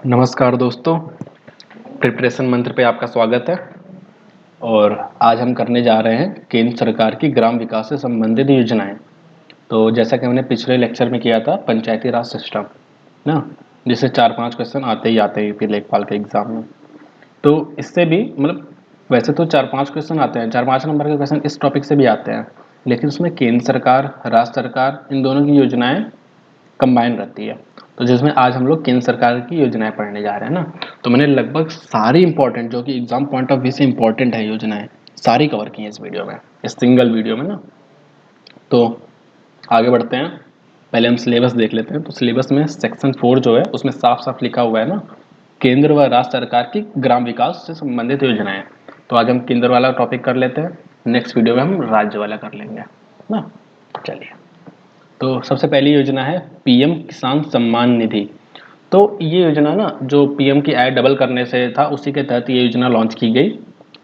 नमस्कार दोस्तों, प्रिपरेशन मंत्र पे आपका स्वागत है। और आज हम करने जा रहे हैं केंद्र सरकार की ग्राम विकास से संबंधित योजनाएं। तो जैसा कि हमने पिछले लेक्चर में किया था पंचायती राज सिस्टम ना, जिससे 4-5 क्वेश्चन आते ही आते हैं यूपी लेखपाल के एग्जाम में। तो इससे भी मतलब वैसे तो 4-5 क्वेश्चन आते हैं, 4-5 नंबर के क्वेश्चन इस टॉपिक से भी आते हैं, लेकिन उसमें केंद्र सरकार, राज्य सरकार, इन दोनों की योजनाएं कंबाइन रहती है। तो जिसमें आज हम लोग केंद्र सरकार की योजनाएं पढ़ने जा रहे हैं ना, तो मैंने लगभग सारी इंपॉर्टेंट जो कि एग्जाम पॉइंट ऑफ व्यू से इंपॉर्टेंट है योजनाएं सारी कवर की है इस वीडियो में, इस सिंगल वीडियो में ना। तो आगे बढ़ते हैं, पहले हम सिलेबस देख लेते हैं। तो सिलेबस में सेक्शन 4 जो है उसमें साफ साफ लिखा हुआ है ना, केंद्र व राज्य सरकार की ग्राम विकास से संबंधित योजनाएं। तो आज हम केंद्र वाला टॉपिक कर लेते हैं, नेक्स्ट वीडियो में हम राज्य वाला कर लेंगे ना। चलिए, तो सबसे पहली योजना है पीएम किसान सम्मान निधि। तो ये योजना ना जो पीएम की आय डबल करने से था, उसी के तहत ये योजना लॉन्च की गई।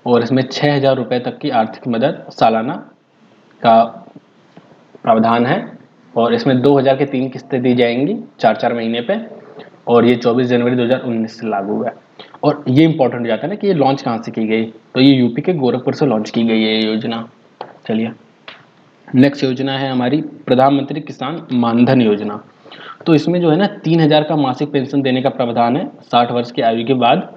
और इसमें 6,000 रुपये तक की आर्थिक मदद सालाना का प्रावधान है। और इसमें 2,000 की 3 किस्तें दी जाएंगी 4-4 महीने पे। और ये 24 जनवरी 2019 से लागू है। और ये इंपॉर्टेंट हो जाता है ना कि ये लॉन्च कहाँ से की गई, तो ये यूपी के गोरखपुर से लॉन्च की गई है ये योजना। चलिए, नेक्स्ट योजना है हमारी प्रधानमंत्री किसान मानधन योजना। तो इसमें जो है ना 3,000 का मासिक पेंशन देने का प्रावधान है 60 वर्ष की आयु के बाद।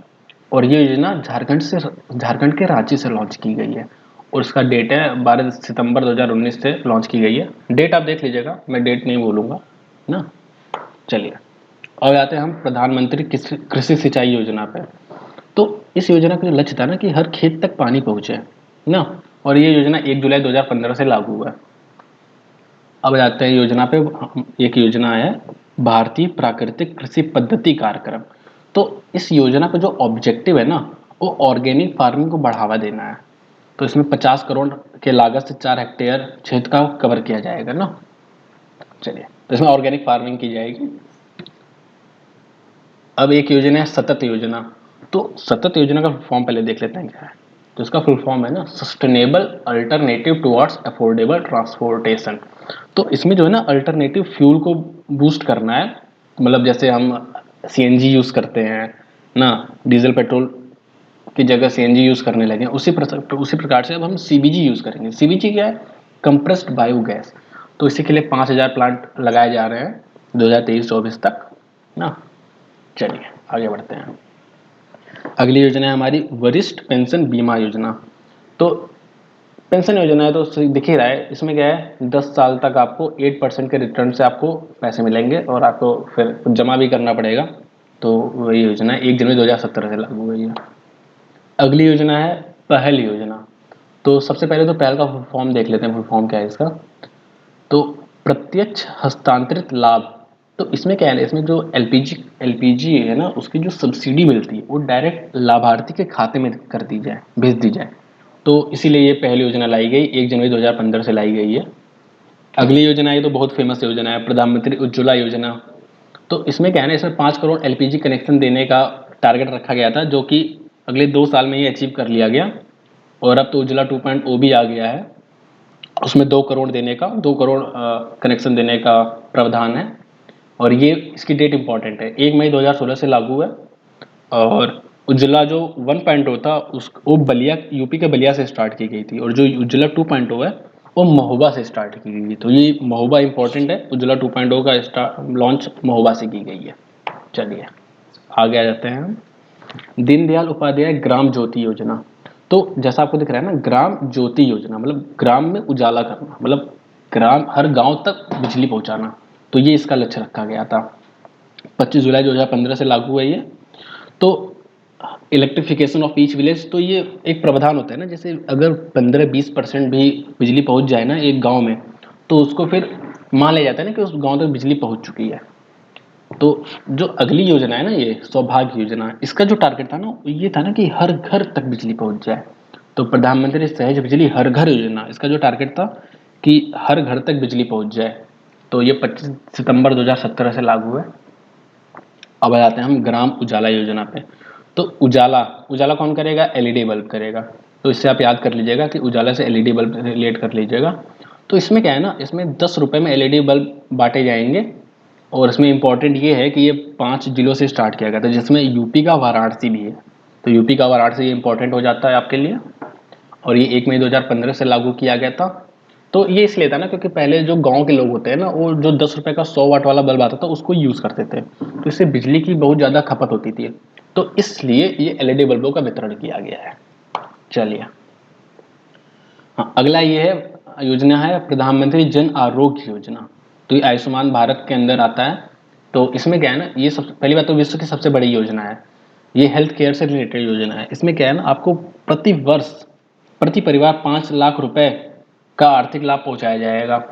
और ये योजना झारखंड के रांची से लॉन्च की गई है। और इसका डेट है 12 सितंबर 2019 से लॉन्च की गई है। डेट आप देख लीजिएगा, मैं डेट नहीं बोलूँगा ना। चलिए, और आते हैं हम प्रधानमंत्री कृषि सिंचाई योजना पे। तो इस योजना का जो लक्ष्य था ना कि हर खेत तक पानी पहुँचे ना। और ये योजना 1 जुलाई 2015 से लागू हुआ है। अब जाते हैं योजना पे। एक योजना है भारतीय प्राकृतिक कृषि पद्धति कार्यक्रम। तो इस योजना का जो ऑब्जेक्टिव है ना, वो ऑर्गेनिक फार्मिंग को बढ़ावा देना है। तो इसमें 50 करोड़ के लागत से 4 हेक्टेयर क्षेत्र का कवर किया जाएगा ना। चलिए, तो इसमें ऑर्गेनिक फार्मिंग की जाएगी। अब एक योजना है सतत योजना। तो सतत योजना का फॉर्म पहले देख लेते हैं क्या है। तो इसका फुल फॉर्म है ना sustainable alternative towards affordable transportation. तो इसमें जो है ना अल्टरनेटिव फ्यूल को बूस्ट करना है। मतलब जैसे हम सीएनजी यूज करते हैं ना, डीजल पेट्रोल की जगह सीएनजी यूज करने लगे, उसी प्रकार से अब हम सीबीजी यूज करेंगे। सीबीजी क्या है? Compressed biogas. तो इसी के लिए 5,000 प्लांट लगाए जा रहे हैं 2023-24 तक ना। चलिए, आगे बढ़ते हैं। अगली योजना है हमारी वरिष्ठ पेंशन बीमा योजना। तो पेंशन योजना है तो दिख ही रहा है, इसमें क्या है 10 साल तक आपको 8% के रिटर्न से आपको पैसे मिलेंगे और आपको फिर जमा भी करना पड़ेगा। तो वही योजना है 1 जनवरी 2017 से लागू हुई है। अगली योजना है पहल योजना। तो सबसे पहले तो पहल का फॉर्म देख लेते हैं, फुल फॉर्म क्या है इसका। तो प्रत्यक्ष हस्तांतरित लाभ। तो इसमें क्या है ना, इसमें जो एलपीजी है ना, उसकी जो सब्सिडी मिलती है वो डायरेक्ट लाभार्थी के खाते में कर दी जाए, भेज दी जाए। तो इसीलिए ये पहली योजना लाई गई, 1 जनवरी 2015 से लाई गई है। अगली योजना ये तो बहुत फेमस योजना है प्रधानमंत्री उज्ज्वला योजना। तो इसमें क्या है ना, इसमें 5 करोड़ एलपीजी कनेक्शन देने का टारगेट रखा गया था, जो कि अगले 2 साल में ही अचीव कर लिया गया। और अब तो उज्ज्वला 2.0 भी आ गया है, उसमें 2 करोड़ देने का, 2 करोड़ कनेक्शन देने का प्रावधान है। और ये इसकी डेट इंपॉर्टेंट है, 1 मई 2016 से लागू है। और उज्ज्वला जो 1.0 था उस वो बलिया, यूपी के बलिया से स्टार्ट की गई थी। और जो उज्ज्वला 2.0 है वो महोबा से स्टार्ट की गई थी। तो ये महोबा इंपॉर्टेंट है, उज्ज्वला 2.0 का लॉन्च महोबा से की गई है। चलिए, आगे आ जाते हैं हम। दीनदयाल उपाध्याय ग्राम ज्योति योजना। तो जैसा आपको दिख रहा है ना, ग्राम ज्योति योजना मतलब ग्राम में उजाला करना, मतलब ग्राम हर गांव तक बिजली पहुंचाना। तो ये इसका लक्ष्य रखा गया था। 25 जुलाई 2015 से लागू है ये। तो इलेक्ट्रिफिकेशन ऑफ ईच विलेज, तो ये एक प्रावधान होता है ना, जैसे अगर 15-20% भी बिजली पहुंच जाए ना एक गांव में, तो उसको फिर मान लिया जाता है ना कि उस गांव तक बिजली पहुंच चुकी है। तो जो अगली योजना है ना, ये सौभाग्य योजना, इसका जो टारगेट था ना ये था ना कि हर घर तक बिजली पहुंच जाए। तो प्रधानमंत्री सहज बिजली हर घर योजना, इसका जो टारगेट था कि हर घर तक बिजली पहुंच जाए। तो ये 25 सितंबर 2017 से लागू है। अब आ जाते हैं हम ग्राम उजाला योजना पे। तो उजाला उजाला कौन करेगा? एलईडी बल्ब करेगा। तो इससे आप याद कर लीजिएगा कि उजाला से एलईडी बल्ब रिलेट कर लीजिएगा। तो इसमें क्या है ना, इसमें 10 रुपए में एलईडी बल्ब बांटे जाएंगे और इसमें इम्पोर्टेंट ये है कि ये 5 जिलों से स्टार्ट किया गया था, जिसमें यूपी का वाराणसी भी है। तो यूपी का वाराणसी इम्पोर्टेंट हो जाता है आपके लिए। और ये 1 मई 2015 से लागू किया गया था। तो ये इसलिए था ना, क्योंकि पहले जो गांव के लोग होते हैं ना, वो जो 10 रुपए का 100 वाट वाला बल्ब आता था उसको यूज करते थे, तो इससे बिजली की बहुत ज्यादा खपत होती थी। तो इसलिए ये एलईडी बल्बों का वितरण किया गया है। चलिए, हाँ, अगला ये है योजना है प्रधानमंत्री जन आरोग्य योजना। तो ये आयुष्मान भारत के अंदर आता है। तो इसमें क्या है ना, ये सब पहली बात तो विश्व की सबसे बड़ी योजना है। ये हेल्थ केयर से रिलेटेड योजना है। इसमें क्या है ना, आपको प्रति वर्ष प्रति परिवार 5 लाख रुपए का आर्थिक लाभ पहुंचाया जाएगा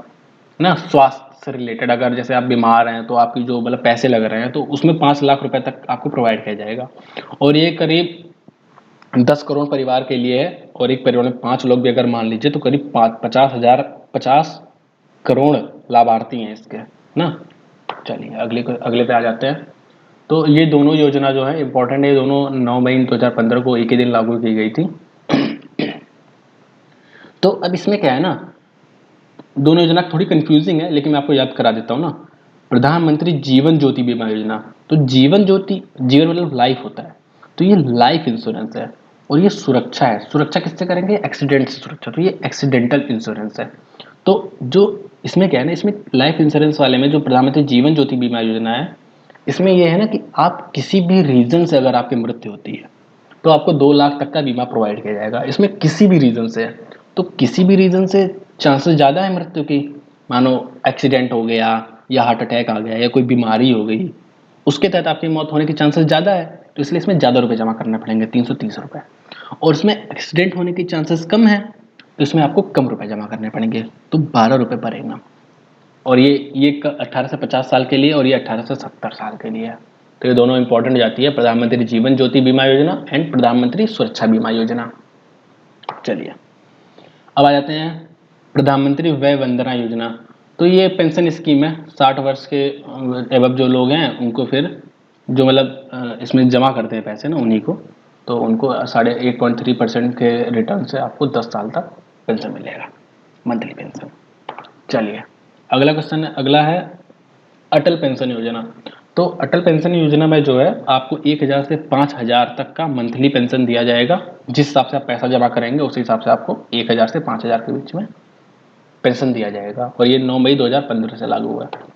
ना। स्वास्थ्य से रिलेटेड, अगर जैसे आप बीमार हैं तो आपकी जो मतलब पैसे लग रहे हैं, तो उसमें 5 लाख रुपए तक आपको प्रोवाइड किया जाएगा। और ये करीब 10 करोड़ परिवार के लिए है। और एक परिवार में 5 लोग भी अगर मान लीजिए, तो करीब 50 करोड़ लाभार्थी हैं इसके ना। चलिए, अगले पे आ जाते हैं। तो ये दोनों योजना जो है इंपॉर्टेंट है। ये दोनों 9 मई 2015 को एक ही दिन लागू की गई थी। तो अब इसमें क्या है ना, दोनों योजना थोड़ी कंफ्यूजिंग है, लेकिन मैं आपको याद करा देता हूँ ना। प्रधानमंत्री जीवन ज्योति बीमा योजना। तो जीवन ज्योति, जीवन मतलब लाइफ होता है, तो ये लाइफ इंश्योरेंस है। और ये सुरक्षा है। सुरक्षा किससे करेंगे? एक्सीडेंट से सुरक्षा। तो ये एक्सीडेंटल इंश्योरेंस है। तो जो इसमें क्या है ना, इसमें लाइफ इंश्योरेंस वाले में जो प्रधानमंत्री जीवन ज्योति बीमा योजना है, इसमें यह है ना कि आप किसी भी रीजन से अगर आपकी मृत्यु होती है, तो आपको 2 लाख तक का बीमा प्रोवाइड किया जाएगा। इसमें किसी भी रीजन से है, तो किसी भी रीजन से चांसेस ज़्यादा है मृत्यु की। मानो एक्सीडेंट हो गया, या हार्ट अटैक आ गया, या कोई बीमारी हो गई, उसके तहत आपकी मौत होने की चांसेस ज़्यादा है। तो इसलिए इसमें ज़्यादा रुपए जमा करने पड़ेंगे, 330 रुपये। और इसमें एक्सीडेंट होने की चांसेस कम है, तो इसमें आपको कम रुपए जमा करने पड़ेंगे, तो 12 रुपये पर एनम। और ये 18 से 50 साल के लिए, और ये 18 से 70 साल के लिए है। तो ये दोनों इंपॉर्टेंट जाती है, प्रधानमंत्री जीवन ज्योति बीमा योजना एंड प्रधानमंत्री सुरक्षा बीमा योजना। चलिए, अब आ जाते हैं प्रधानमंत्री वय वंदना योजना। तो ये पेंशन स्कीम है। 60 वर्ष के एबव जो लोग हैं उनको, फिर जो मतलब इसमें जमा करते हैं पैसे ना, उन्हीं को, तो उनको 8.3% के रिटर्न से आपको 10 साल तक पेंशन मिलेगा, मंथली पेंशन। चलिए, अगला क्वेश्चन है, अगला है अटल पेंशन योजना। तो अटल पेंशन योजना में जो है आपको 1,000 से 5,000 तक का मंथली पेंशन दिया जाएगा। जिस हिसाब से आप पैसा जमा करेंगे उस हिसाब से आपको 1,000 से 5,000 के बीच में पेंशन दिया जाएगा। और ये 9 मई 2015 से लागू हुआ है।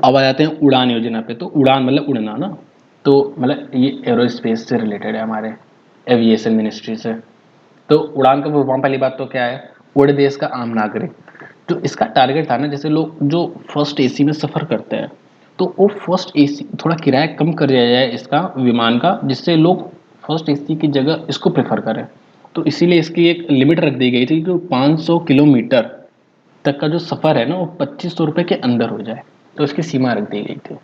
अब आ जाते हैं उड़ान योजना पे। तो उड़ान मतलब उड़ना ना, तो मतलब ये एरोस्पेस से रिलेटेड है, हमारे एविएशन मिनिस्ट्री से। तो उड़ान का फुल फॉर्म, पहली बात तो क्या है, उड़े देश का आम नागरिक। जो इसका टारगेट था ना, जैसे लोग जो फर्स्ट एसी में सफर करते हैं, तो वो फर्स्ट एसी थोड़ा किराया कम कर दिया जाए इसका विमान का, जिससे लोग फर्स्ट एसी की जगह इसको प्रेफर करें। तो इसीलिए इसकी एक लिमिट रख दी गई थी कि 500 किलोमीटर तक का जो सफर है ना, वो 2500 रुपये के अंदर हो जाए। तो इसकी सीमा रख दी गई थी।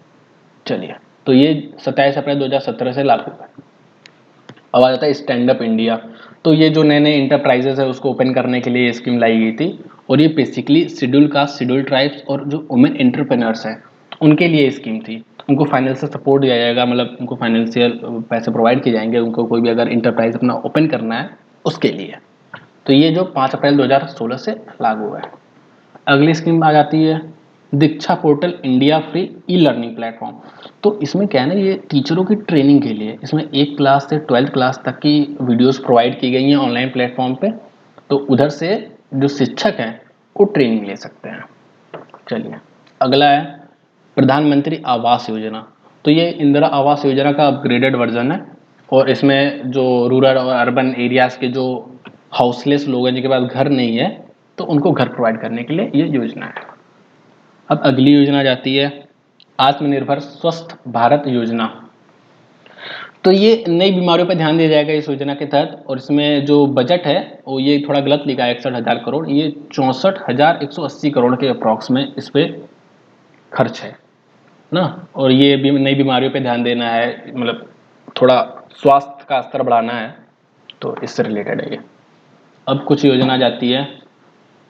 चलिए, तो ये 27 अप्रैल 2017 से लागू है। अब आ जाता है स्टैंड अप इंडिया। तो ये जो नए नए इंटरप्राइजेस है उसको ओपन करने के लिए स्कीम लाई गई थी। और ये basically schedule caste, schedule tribes और जो वुमेन एंटरप्रेन्योर्स हैं उनके लिए स्कीम थी। उनको फाइनेंशियल सपोर्ट दिया जाएगा, मतलब उनको फाइनेंशियल पैसे प्रोवाइड किए जाएंगे, उनको कोई भी अगर इंटरप्राइज अपना ओपन करना है उसके लिए। तो ये जो 5 अप्रैल 2016 से लागू है। अगली स्कीम आ जाती है Diksha portal India free e learning platform. तो इसमें क्या है ना, ये टीचरों की ट्रेनिंग के लिए, इसमें 1 क्लास से 12th क्लास तक की वीडियोस प्रोवाइड की गई हैं ऑनलाइन प्लेटफॉर्म पे। तो उधर से जो शिक्षक हैं वो ट्रेनिंग ले सकते हैं। चलिए, अगला है प्रधानमंत्री आवास योजना। तो ये इंदिरा आवास योजना का अपग्रेडेड वर्जन है। और इसमें जो रूरल और अर्बन एरियाज के जो हाउसलेस लोग हैं, जिनके पास घर नहीं है, तो उनको घर प्रोवाइड करने के लिए ये योजना है। अब अगली योजना जाती है आत्मनिर्भर स्वस्थ भारत योजना। तो ये नई बीमारियों पर ध्यान दिया जाएगा इस योजना के तहत। और इसमें जो बजट है वो ये थोड़ा गलत लिखा है, 61,000 करोड़, ये 64,180 करोड़ के अप्रॉक्स में इस पे खर्च है ना। और ये भी नई बीमारियों पे ध्यान देना है, मतलब थोड़ा स्वास्थ्य का स्तर बढ़ाना है, तो इससे रिलेटेड है ये। अब कुछ योजना जाती है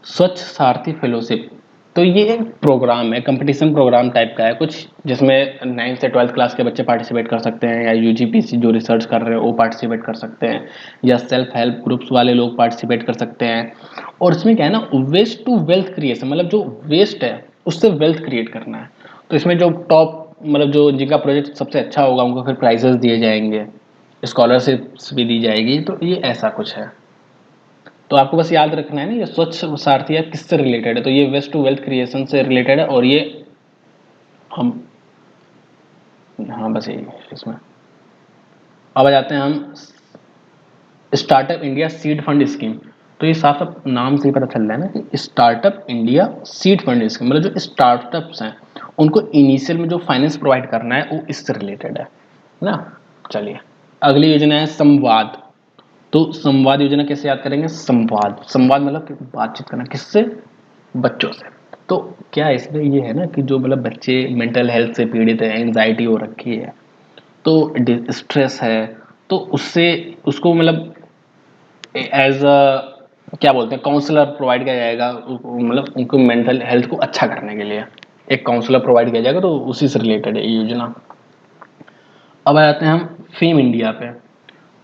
स्वच्छ सारथी फेलोशिप। तो ये एक प्रोग्राम है, कंपटीशन प्रोग्राम टाइप का है कुछ, जिसमें 9th से 12th क्लास के बच्चे पार्टिसिपेट कर सकते हैं, या यूजीपीसी जो रिसर्च कर रहे हैं वो पार्टिसिपेट कर सकते हैं, या सेल्फ हेल्प ग्रुप्स वाले लोग पार्टिसिपेट कर सकते हैं। और इसमें क्या है ना, वेस्ट टू वेल्थ क्रिएशन, मतलब जो वेस्ट है उससे वेल्थ क्रिएट करना है। तो इसमें जो टॉप मतलब जो जिनका प्रोजेक्ट सबसे अच्छा होगा उनको फिर प्राइजेस दिए जाएंगे, स्कॉलरशिप्स भी दी जाएगी। तो ये ऐसा कुछ है। तो आपको बस याद रखना है ना, ये स्वच्छ सारथी ऐप किससे रिलेटेड है, तो ये वेस्ट टू वेल्थ क्रिएशन से रिलेटेड है। और ये हम, हाँ बस यही है इसमें। अब आ जाते हैं हम startup India seed fund scheme. तो ये साफ साफ नाम से ही पता चल रहा है ना कि startup India seed fund scheme, मतलब जो स्टार्टअप्स हैं उनको इनिशियल में जो फाइनेंस प्रोवाइड करना है वो इससे रिलेटेड है ना। चलिए अगली योजना है संवाद। तो संवाद योजना कैसे याद करेंगे, संवाद संवाद मतलब कि बातचीत करना, किससे, बच्चों से। तो क्या इसमें ये है ना कि जो मतलब बच्चे मेंटल हेल्थ से पीड़ित है, एंजाइटी हो रखी है, तो स्ट्रेस है, तो उससे उसको मतलब एज अ क्या बोलते हैं काउंसलर प्रोवाइड किया जाएगा, मतलब उनको मेंटल हेल्थ को अच्छा करने के लिए एक काउंसलर प्रोवाइड किया जाएगा। तो उसी से रिलेटेड है ये योजना। अब आ जाते हैं हम फेम इंडिया पे।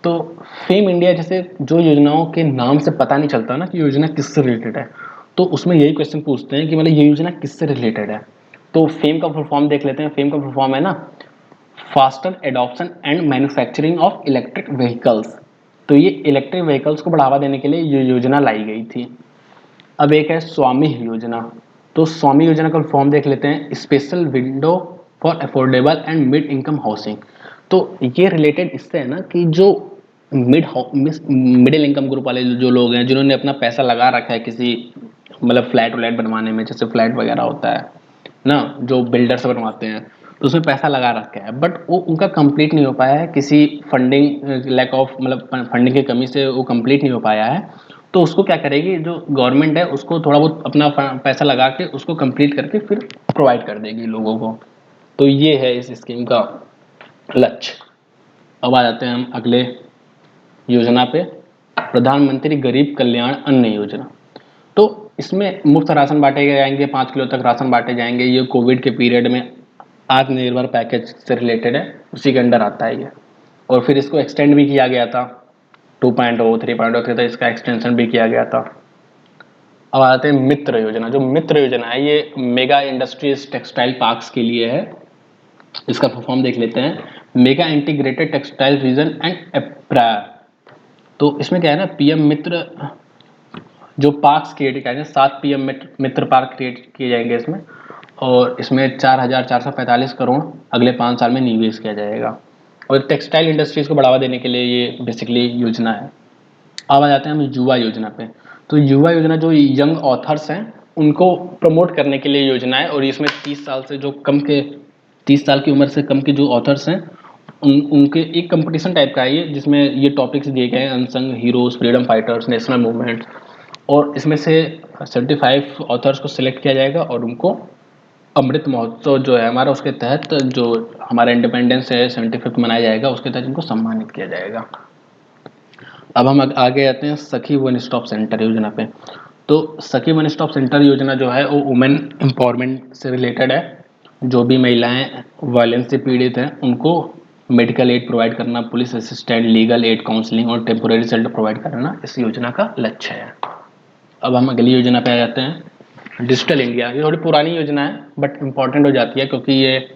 तो फेम इंडिया जैसे जो योजनाओं के नाम से पता नहीं चलता ना कि योजना किससे रिलेटेड है, तो उसमें यही क्वेश्चन पूछते हैं कि मतलब ये योजना किससे रिलेटेड है। तो फेम का फुल फॉर्म देख लेते हैं। फेम का फुल फॉर्म है ना faster adoption and manufacturing of electric vehicles. तो ये इलेक्ट्रिक व्हीकल्स को बढ़ावा देने के लिए ये योजना लाई गई थी। अब एक है स्वामी योजना। तो स्वामी योजना का फॉर्म देख लेते हैं, special window for affordable and mid income housing. तो ये रिलेटेड इससे है ना कि जो मिडिल इनकम ग्रुप वाले जो लोग हैं जिन्होंने अपना पैसा लगा रखा है किसी मतलब फ्लैट व्लैट बनवाने में, जैसे फ्लैट वगैरह होता है ना जो बिल्डर्स बनवाते हैं, तो उसमें पैसा लगा रखा है बट वो उनका कंप्लीट नहीं हो पाया है, किसी फंडिंग लैक ऑफ मतलब फंडिंग की कमी से वो कंप्लीट नहीं हो पाया है। तो उसको क्या करेगी जो गवर्नमेंट है, उसको थोड़ा बहुत अपना पैसा लगा के उसको कंप्लीट करके फिर प्रोवाइड कर देगी लोगों को। तो ये है इस स्कीम का लक्ष्य। अब आ जाते हैं हम अगले योजना पे, प्रधानमंत्री गरीब कल्याण अन्न योजना। तो इसमें मुफ्त राशन बांटे जाएंगे, 5 किलो तक राशन बांटे जाएंगे। ये कोविड के पीरियड में आत्मनिर्भर पैकेज से रिलेटेड है, उसी के अंडर आता है ये। और फिर इसको एक्सटेंड भी किया गया था 2.0 3.0 थे, तो इसका एक्सटेंशन भी किया गया था। अब आते हैं मित्र योजना। जो मित्र योजना है ये मेगा इंडस्ट्रीज टेक्सटाइल पार्क्स के लिए है। इसका फॉर्म देख लेते हैं, mega integrated textile region and apparel. तो इसमें क्या है ना पीएम मित्र जो पार्क्स क्रिएट किए जाएंगे, 7 पीएम मित्र पार्क क्रिएट किए जाएंगे इसमें। और इसमें 4,445 करोड़ अगले 5 साल में निवेश किया जाएगा। और टेक्सटाइल इंडस्ट्रीज को बढ़ावा देने के लिए ये बेसिकली योजना है। अब आ जाते हैं हम युवा योजना पे। तो युवा योजना जो यंग ऑथर्स हैं उनको प्रमोट करने के लिए योजना है। और इसमें 30 साल की उम्र से कम के जो ऑथर्स हैं उनके एक कंपटीशन टाइप का है ये, जिसमें ये टॉपिक्स दिए गए हैं, unsung heroes, freedom fighters, national movement. और इसमें से 75 ऑथर्स को सिलेक्ट किया जाएगा और उनको अमृत महोत्सव जो है हमारा, उसके तहत जो हमारा इंडिपेंडेंस है 75th मनाया जाएगा, उसके तहत इनको सम्मानित किया जाएगा। अब हम आगे आते हैं सखी वन स्टॉप सेंटर योजना पे। तो सखी वन स्टॉप सेंटर योजना जो है वो वुमेन एम्पावरमेंट से रिलेटेड है। जो भी महिलाएं वायलेंस से पीड़ित हैं उनको मेडिकल एड प्रोवाइड करना, police assistant, legal aid, counselling और टेम्पोरेरी शेल्टर प्रोवाइड करना इस योजना का लक्ष्य है। अब हम अगली योजना पे आ जाते हैं, डिजिटल इंडिया। ये थोड़ी पुरानी योजना है बट इम्पॉर्टेंट हो जाती है क्योंकि ये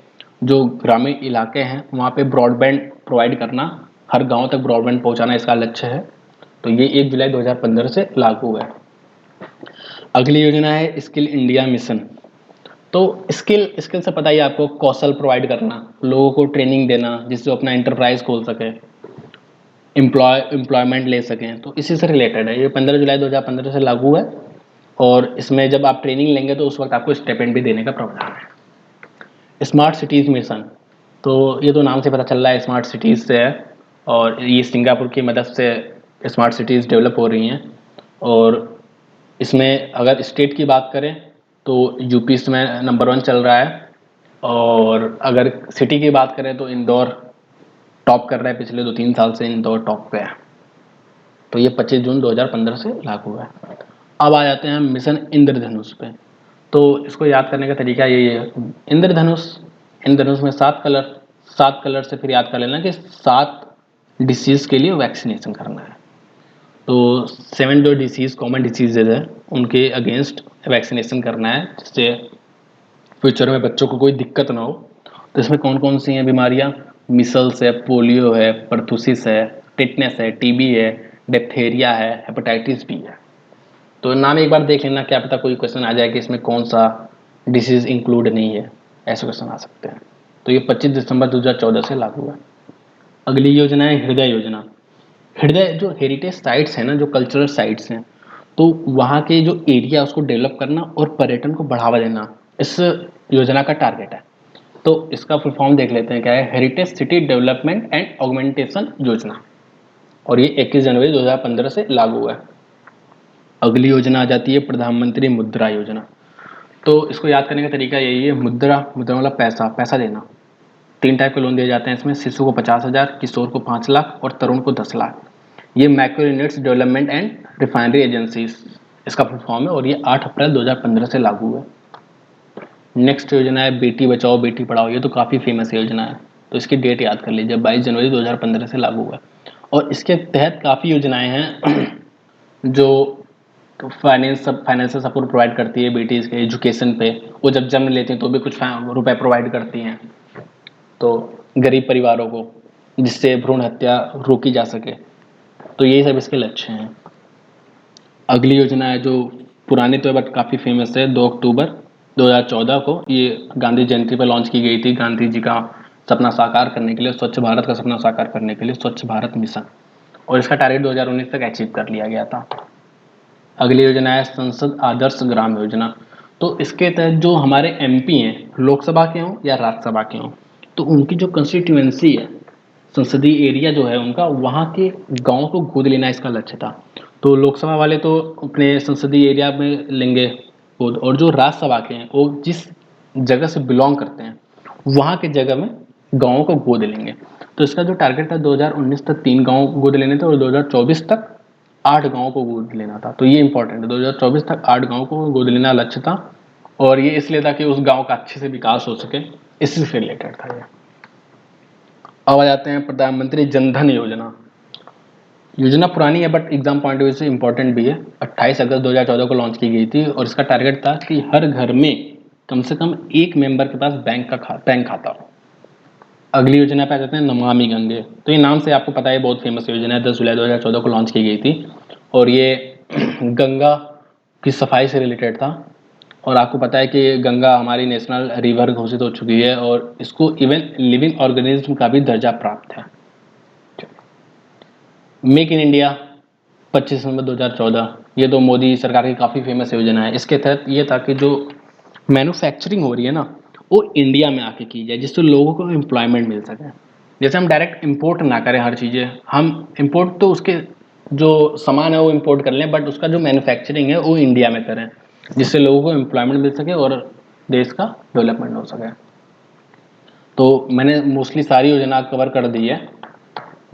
जो ग्रामीण इलाके हैं वहाँ पे ब्रॉडबैंड प्रोवाइड करना, हर गांव तक ब्रॉडबैंड पहुंचाना इसका लक्ष्य है। तो ये 1 जुलाई 2015 से लागू है। अगली योजना है स्किल इंडिया मिशन। तो स्किल स्किल से पता ही आपको, कौशल प्रोवाइड करना, लोगों को ट्रेनिंग देना जिससे वो अपना इंटरप्राइज खोल सके, एम्प्लॉयमेंट ले सकें। तो इसी से रिलेटेड है, ये 15 जुलाई 2015 से लागू है। और इसमें जब आप ट्रेनिंग लेंगे तो उस वक्त आपको स्टाइपेंड भी देने का प्रावधान है। Smart cities mission. तो ये तो नाम से पता चल रहा है स्मार्ट सिटीज़ से है, और ये सिंगापुर की मदद से स्मार्ट सिटीज़ डेवलप हो रही हैं। और इसमें अगर स्टेट की बात करें तो यूपी इसमें नंबर 1 चल रहा है। और अगर सिटी की बात करें तो इंदौर टॉप कर रहा है, पिछले 2-3 साल से इंदौर टॉप पे है। तो ये 25 जून 2015 से लागू है। अब आ जाते हैं हम मिशन इंद्रधनुष पे। तो इसको याद करने का तरीका यही है, इंद्रधनुष, इंद्रधनुष में 7 कलर से फिर याद कर लेना कि 7 डिसीज़ के लिए वैक्सीनेशन करना है। तो 7 जो डिसीज़ कॉमन डिसीजेज है उनके अगेंस्ट वैक्सीनेशन करना है, जिससे फ्यूचर में बच्चों को कोई दिक्कत ना हो। तो इसमें कौन कौन सी हैं बीमारियाँ? मिसल्स है, पोलियो है, परथूसिस है, टिटनेस है, टीबी है, डिप्थेरिया है, हेपेटाइटिस बी है। तो नाम एक बार देख लेना, क्या पता कोई क्वेश्चन आ जाए कि इसमें कौन सा डिसीज इंक्लूड नहीं है, ऐसे क्वेश्चन आ सकते हैं। तो ये 25 दिसंबर 2014 से लागू है। अगली योजना है हृदय योजना। हृदय जो हेरिटेज साइट्स हैं ना, जो कल्चरल साइट्स हैं, तो वहाँ के जो एरिया उसको डेवलप करना और पर्यटन को बढ़ावा देना, इस योजना का टारगेट है। तो इसका फुल फॉर्म देख लेते हैं क्या है। Heritage city development and augmentation योजना, और ये 21 जनवरी 2015 से लागू है। अगली योजना आ जाती है प्रधानमंत्री मुद्रा योजना। तो इसको याद करने का तरीका यही है। मुद्रा, मुद्रा मतलब पैसा, पैसा देना। 3 टाइप के लोन दिए जाते हैं इसमें। शिशु को 50,000, किशोर को 5 लाख और तरुण को 10 लाख। ये micro units development and refinery agencies, इसका फुल फॉर्म है, और ये 8 अप्रैल 2015 से लागू है। नेक्स्ट योजना है बेटी बचाओ बेटी पढ़ाओ। ये तो काफ़ी फेमस योजना है, तो इसकी डेट याद कर लीजिए, 22 जनवरी 2015 से लागू है। और इसके तहत काफ़ी योजनाएं हैं जो फाइनेंशियल सपोर्ट प्रोवाइड करती है बेटीज़ के एजुकेशन पे। वो जब जन्म लेती हैं तो भी कुछ रुपए प्रोवाइड करती हैं, तो गरीब परिवारों को, जिससे भ्रूण हत्या रोकी जा सके। तो यही सब इसके लक्ष्य हैं। अगली योजना है जो पुरानी तो है बट काफ़ी फेमस है। 2 अक्टूबर 2014 को ये गांधी जयंती पर लॉन्च की गई थी। गांधी जी का सपना साकार करने के लिए, स्वच्छ भारत का सपना साकार करने के लिए स्वच्छ भारत मिशन, और इसका टारगेट 2019 तक अचीव कर लिया गया था। अगली योजना है संसद आदर्श ग्राम योजना। तो इसके तहत जो हमारे एमपी हैं, लोकसभा के हों या राज्यसभा के हों, तो उनकी जो कंस्टिट्यूएंसी है, संसदीय एरिया जो है उनका, वहाँ के गाँव को गोद लेना इसका लक्ष्य था। तो लोकसभा वाले तो अपने संसदीय एरिया में लेंगे गोद, और जो राज्यसभा के हैं वो जिस जगह से बिलोंग करते हैं वहाँ के जगह में गाँवों को गोद लेंगे। तो इसका जो टारगेट था 2019 तक 3 गाँव गोद लेने थे, और 2024 तक 8 गाँव को गोद लेना था। तो ये इंपॉर्टेंट है, 2024 तक 8 गाँव को गोद लेना लक्ष्य था, और ये इसलिए था कि उस गाँव का अच्छे से विकास हो सके, इसी से रिलेटेड था ये। अब आ जाते हैं प्रधानमंत्री जनधन योजना। योजना पुरानी है but exam point of view से इंपॉर्टेंट भी है। 28 अगस्त 2014 को लॉन्च की गई थी, और इसका टारगेट था कि हर घर में कम से कम एक मेंबर के पास बैंक खाता हो। अगली योजना पे आ जाते हैं नमामि गंगे। तो ये नाम से आपको पता है बहुत फेमस योजना है। 10 जुलाई 2014 को लॉन्च की गई थी, और ये गंगा की सफाई से रिलेटेड था। और आपको पता है कि गंगा हमारी नेशनल रिवर घोषित हो चुकी है, और इसको इवन लिविंग ऑर्गेनिज्म का भी दर्जा प्राप्त है। मेक इन इंडिया 25 दिसंबर 2014, ये तो मोदी सरकार की काफ़ी फेमस योजना है। इसके तहत ये था कि जो मैन्युफैक्चरिंग हो रही है ना, वो इंडिया में आके की जाए, जिससे लोगों को एम्प्लॉयमेंट मिल सके। जैसे हम डायरेक्ट इंपोर्ट ना करें हर चीज़ें, हम इंपोर्ट तो उसके जो सामान है वो इंपोर्ट कर लें, बट उसका जो मैन्युफैक्चरिंग है वो इंडिया में करें, जिससे लोगों को एम्प्लॉयमेंट मिल सके और देश का डेवलपमेंट हो सके। तो मैंने मोस्टली सारी योजना कवर कर दी है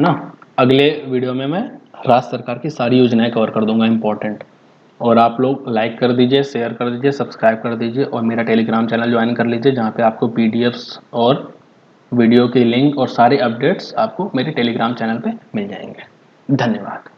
ना। अगले वीडियो में मैं राज्य सरकार की सारी योजनाएं कवर कर दूंगा इंपॉर्टेंट। और आप लोग लाइक कर दीजिए, शेयर कर दीजिए, सब्सक्राइब कर दीजिए, और मेरा टेलीग्राम चैनल ज्वाइन कर लीजिए, जहाँ पे आपको पीडीएफ्स और वीडियो की लिंक और सारे अपडेट्स आपको मेरे टेलीग्राम चैनल पे मिल जाएंगे। धन्यवाद।